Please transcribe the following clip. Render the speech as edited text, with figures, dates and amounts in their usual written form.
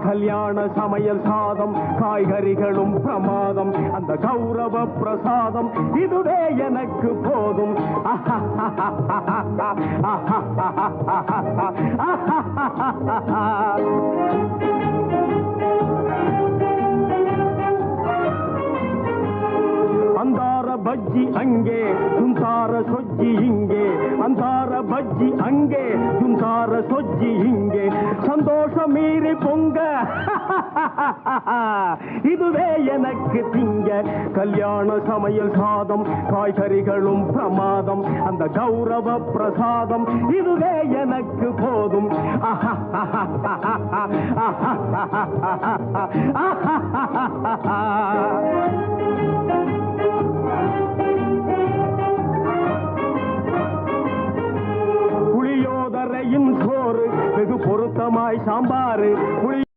கல்யாண சமையல் சாதம் காய்கறிகளும் பிரமாதம் அந்த கௌரவ பிரசாதம் இதுவே எனக்கு போதும் அந்தார பஜ்ஜி அங்கே சுந்தார சொஜ்ஜி இங்கே அந்தார பஜ்ஜி அங்கே சுந்தார சொஜ்ஜி இங்கே சந்தோஷம் மீறி பொங்க இதுவே எனக்கு திங்க கல்யாண சமையல் சாதம் காய்கறிகளும் பிரமாதம் அந்த கௌரவ பிரசாதம் இதுவே எனக்கு போதும் புளியோதரையும் சோறு வெகு பொருத்தமாய் சாம்பாரு